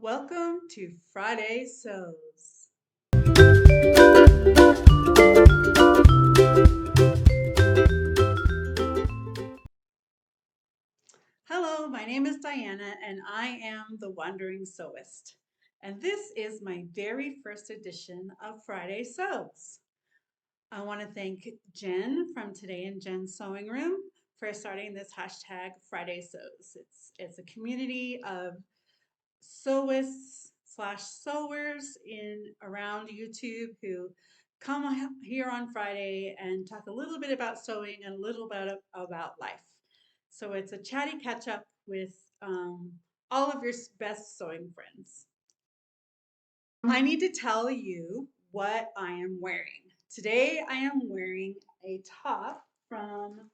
Welcome to Friday Sews. Hello, my name is Diana and I am the Wandering Sewist. And this is my very first edition of Friday Sews. I want to thank Jen from Today in Jen's Sewing Room for starting this hashtag Friday Sews. It's a community of sewists slash sewers in around YouTube who come here on Friday and talk a little bit about sewing and a little bit about life. So it's a chatty catch up with all of your best sewing friends. I need to tell you what I am wearing. Today I am wearing a top from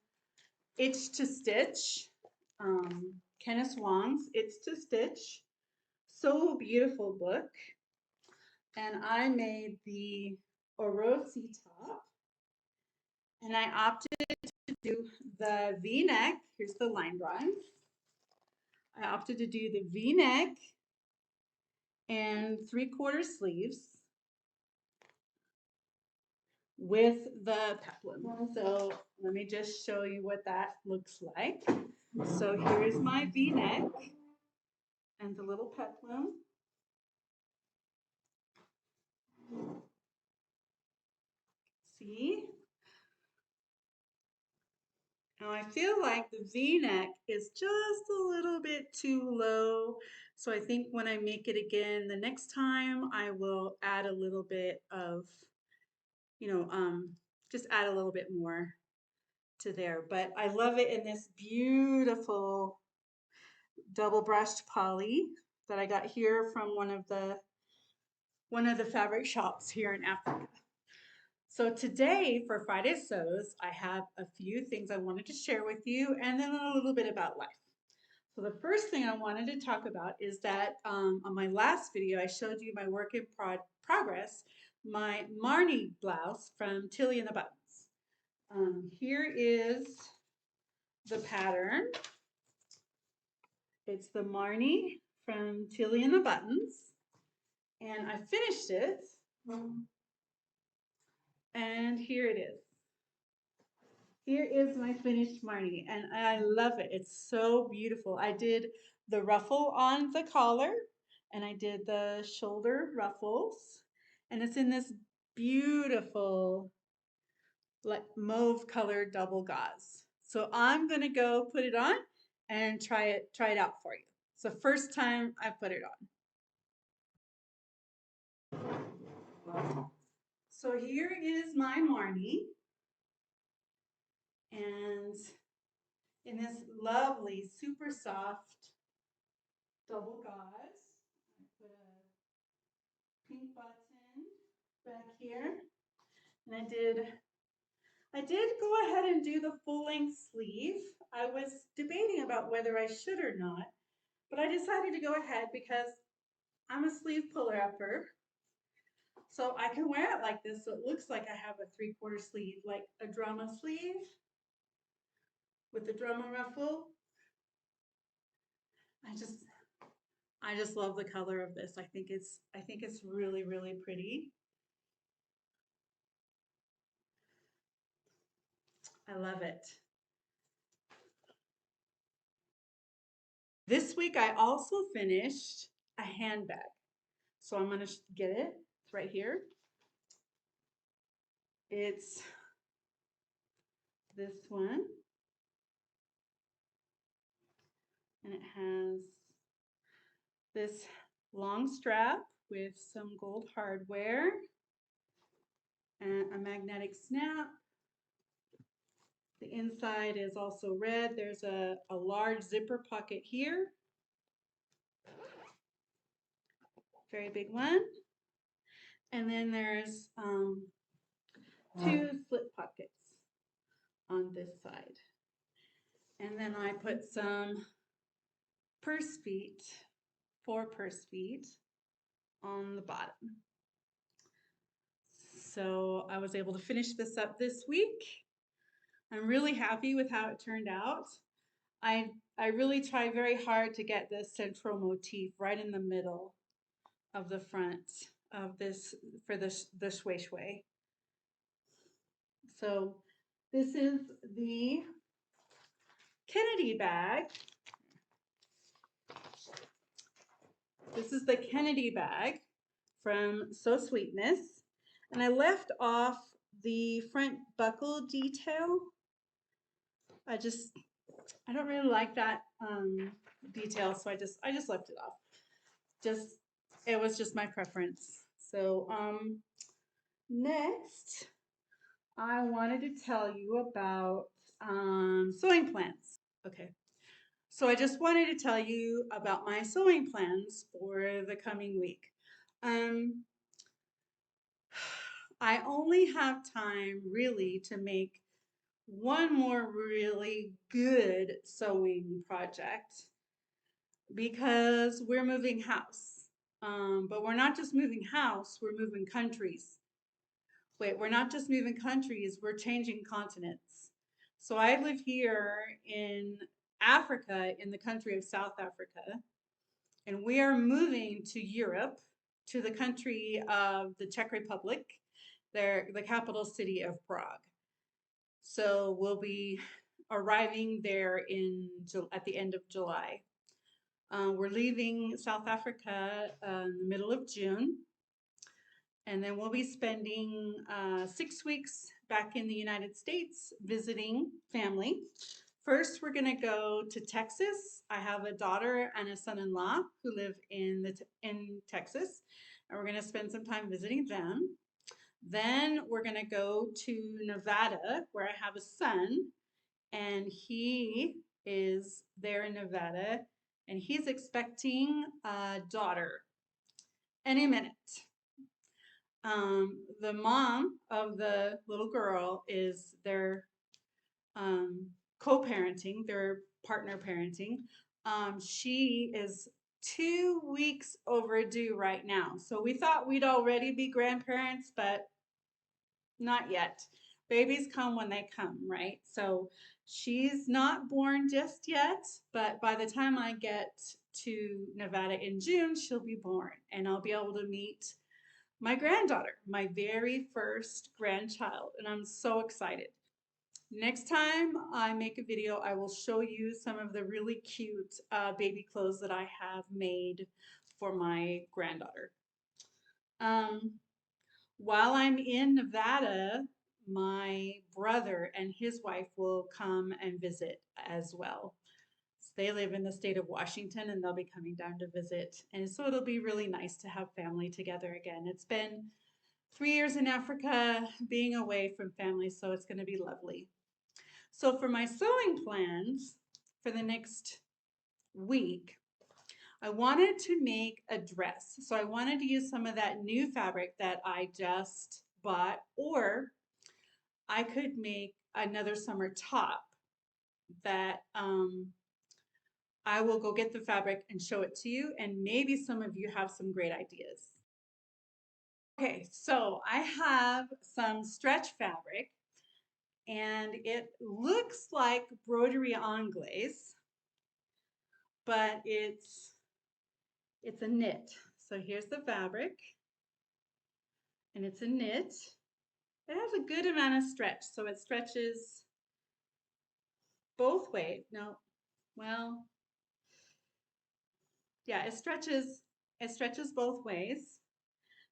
Itch to Stitch, Kenneth Wong's Itch to Stitch. So beautiful book. And I made the Orosi top. And I opted to do the V-neck. Here's the line drawing. I opted to do the V-neck and 3/4 sleeves with the peplum. So let me just show you what that looks like. So here's my V-neck and the little peplum. See? Now I feel like the V-neck is just a little bit too low. So I think when I make it again the next time, I will add a little bit of, just add a little bit more to there. But I love it in this beautiful double brushed poly that I got here from one of the fabric shops here in Africa. So today for Friday Sews, I have a few things I wanted to share with you and then a little bit about life. So the first thing I wanted to talk about is that on my last video, I showed you my work in progress, my Marnie blouse from Tilly and the Buttons. Here is the pattern. It's the Marnie from Tilly and the Buttons. And I finished it. And here it is. Here is my finished Marnie, and I love it. It's so beautiful. I did the ruffle on the collar, and I did the shoulder ruffles, and it's in this beautiful like mauve colored double gauze. So I'm gonna go put it on and try it out for you. It's the first time I put it on. So here is my Marnie. And in this lovely, super soft double gauze, I put a pink button back here. And I did go ahead and do the full length sleeve. I was debating about whether I should or not, but I decided to go ahead because I'm a sleeve puller upper. So I can wear it like this so it looks like I have a 3/4 sleeve, like a drama sleeve with the drama ruffle. I just love the color of this. I think it's really, really pretty. I love it. This week I also finished a handbag. So I'm going to get it. It's right here. It's this one. And it has this long strap with some gold hardware and a magnetic snap. The inside is also red. There's a large zipper pocket here. Very big one. And then there's 2 slip pockets on this side. And then I put some purse feet, 4 purse feet on the bottom. So I was able to finish this up this week. I'm really happy with how it turned out. I really try very hard to get this central motif right in the middle of the front of this for the shui shui. So this is the Kennedy bag. This is the Kennedy bag from SewSweetness. And I left off the front buckle detail. I don't really like that detail, so I just left it off. Just it was just my preference. So next I wanted to tell you about sewing plans. Okay. So I just wanted to tell you about my sewing plans for the coming week. Um, I only have time really to make one more really good sewing project because we're moving house. But we're not just moving house, we're moving countries. Wait, we're not just moving countries, we're changing continents. So I live here in Africa, in the country of South Africa, and we are moving to Europe, to the country of the Czech Republic, the capital city of Prague. So we'll be arriving there at the end of July. We're leaving South Africa in the middle of June, and then we'll be spending 6 weeks back in the United States visiting family. First, we're going to go to Texas. I have a daughter and a son-in-law who live in Texas, and we're going to spend some time visiting them. Then we're going to go to Nevada, where I have a son, and he is there in Nevada, and he's expecting a daughter any minute. The mom of the little girl is their co-parenting, their partner parenting. She is 2 weeks overdue right now. So we thought we'd already be grandparents, but not yet. Babies come when they come, right? So she's not born just yet, but by the time I get to Nevada in June, she'll be born and I'll be able to meet my granddaughter, my very first grandchild, and I'm so excited. Next time I make a video, I will show you some of the really cute baby clothes that I have made for my granddaughter. While I'm in Nevada, my brother and his wife will come and visit as well. So they live in the state of Washington and they'll be coming down to visit. And so it'll be really nice to have family together again. It's been 3 years in Africa being away from family, so it's going to be lovely. So for my sewing plans for the next week, I wanted to make a dress. So I wanted to use some of that new fabric that I just bought, or I could make another summer top that I will go get the fabric and show it to you, and maybe some of you have some great ideas. Okay, so I have some stretch fabric, and it looks like broderie anglaise, but it's a knit. So here's the fabric, and it's a knit. It has a good amount of stretch, so it stretches both ways. No, well, yeah, it stretches both ways.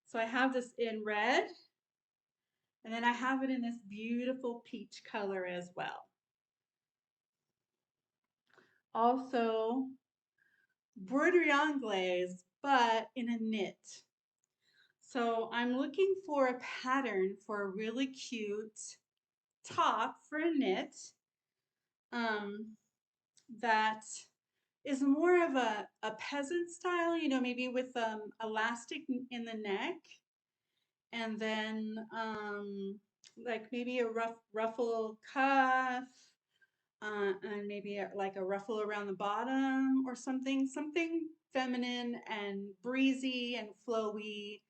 So I have this in red, and then I have it in this beautiful peach color as well. Also, broderie anglaise, but in a knit. So I'm looking for a pattern for a really cute top for a knit that is more of a peasant style, maybe with elastic in the neck, and then like maybe a ruffle cuff, and maybe like a ruffle around the bottom or something feminine and breezy and flowy.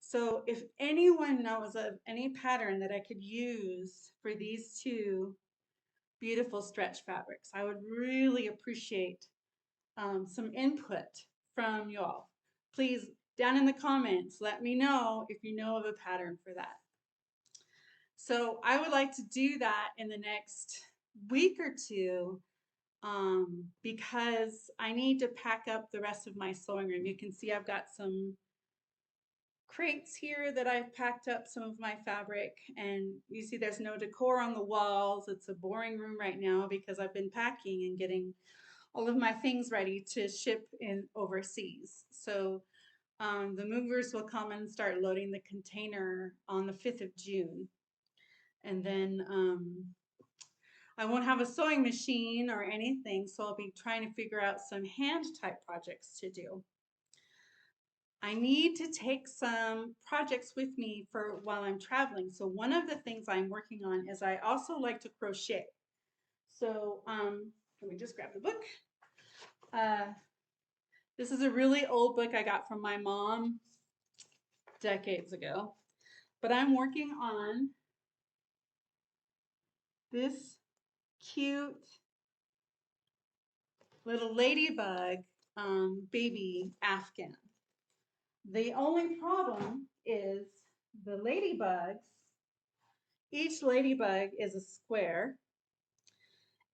So if anyone knows of any pattern that I could use for these two beautiful stretch fabrics. I would really appreciate some input from y'all. Please, down in the comments, let me know if you know of a pattern for that. So I would like to do that in the next week or two because I need to pack up the rest of my sewing room. You can see I've got some crates here that I've packed up some of my fabric, and you see there's no decor on the walls. It's a boring room right now because I've been packing and getting all of my things ready to ship in overseas. So the movers will come and start loading the container on the 5th of June. And then I won't have a sewing machine or anything, so I'll be trying to figure out some hand type projects to do. I need to take some projects with me for while I'm traveling. So one of the things I'm working on is I also like to crochet. So let me just grab the book. This is a really old book I got from my mom decades ago, but I'm working on this cute little ladybug baby Afghan. The only problem is the ladybugs, each ladybug is a square.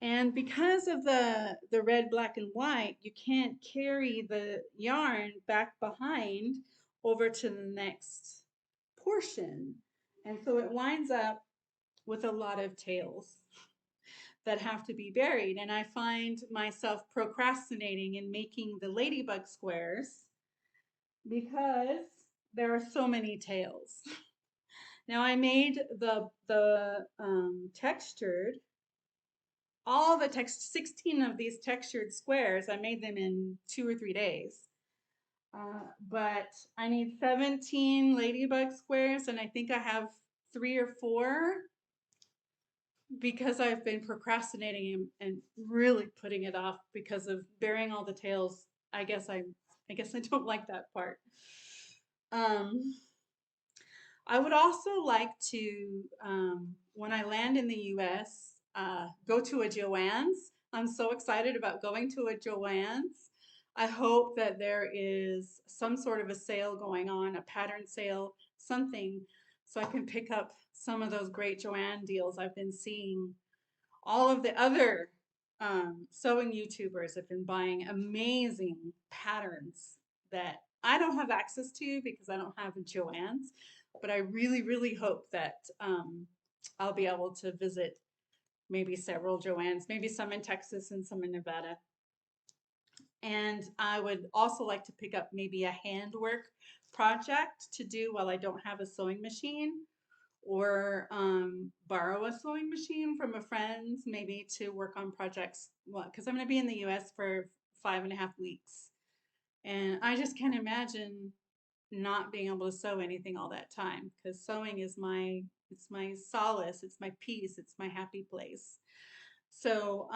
And because of the red, black, and white, you can't carry the yarn back behind over to the next portion. And so it winds up with a lot of tails that have to be buried. And I find myself procrastinating in making the ladybug squares because there are so many tails. Now I made the textured, all the 16 of these textured squares. I made them in 2 or 3 days. But I need 17 ladybug squares, and I think I have 3 or 4 because I've been procrastinating and really putting it off because of burying all the tails. I guess I don't like that part. I would also like to, when I land in the US, go to a Joann's. I'm so excited about going to a Joann's. I hope that there is some sort of a sale going on, a pattern sale, something, so I can pick up some of those great Joann deals I've been seeing. All of the other sewing YouTubers have been buying amazing patterns that I don't have access to because I don't have a Joann's, but I really, really hope that I'll be able to visit maybe several Joann's, maybe some in Texas and some in Nevada. And I would also like to pick up maybe a handwork project to do while I don't have a sewing machine, or borrow a sewing machine from a friend maybe to work on projects. Well, because I'm going to be in the US for 5.5 weeks. And I just can't imagine not being able to sew anything all that time, because sewing is it's my solace, it's my peace, it's my happy place. So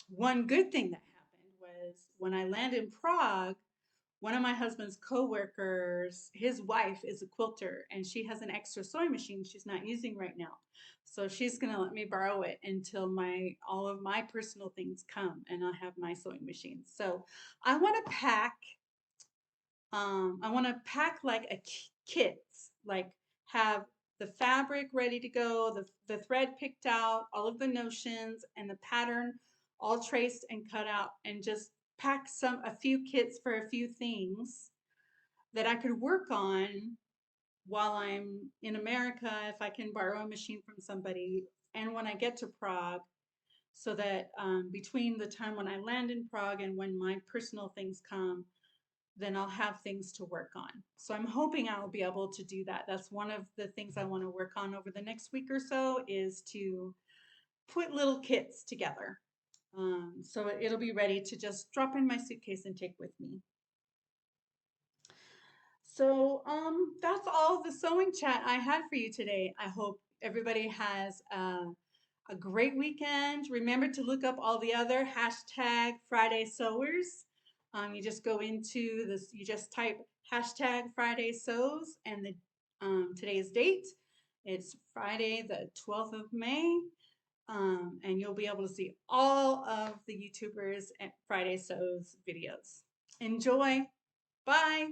one good thing that happened was when I landed in Prague, one of my husband's coworkers, his wife is a quilter, and she has an extra sewing machine she's not using right now. So she's gonna let me borrow it until all of my personal things come and I have my sewing machine. So I want to pack like a kit, like have the fabric ready to go, the thread picked out, all of the notions and the pattern all traced and cut out, and just pack a few kits for a few things that I could work on while I'm in America, if I can borrow a machine from somebody, and when I get to Prague, so that between the time when I land in Prague and when my personal things come, then I'll have things to work on. So I'm hoping I'll be able to do that. That's one of the things I want to work on over the next week or so, is to put little kits together. So it'll be ready to just drop in my suitcase and take with me. So that's all the sewing chat I had for you today. I hope everybody has a great weekend. Remember to look up all the other hashtag Friday Sewers. You just go into this, you just type hashtag Friday Sews and today's date. It's Friday the 12th of May. and you'll be able to see all of the YouTubers at Friday Sews videos. Enjoy. Bye.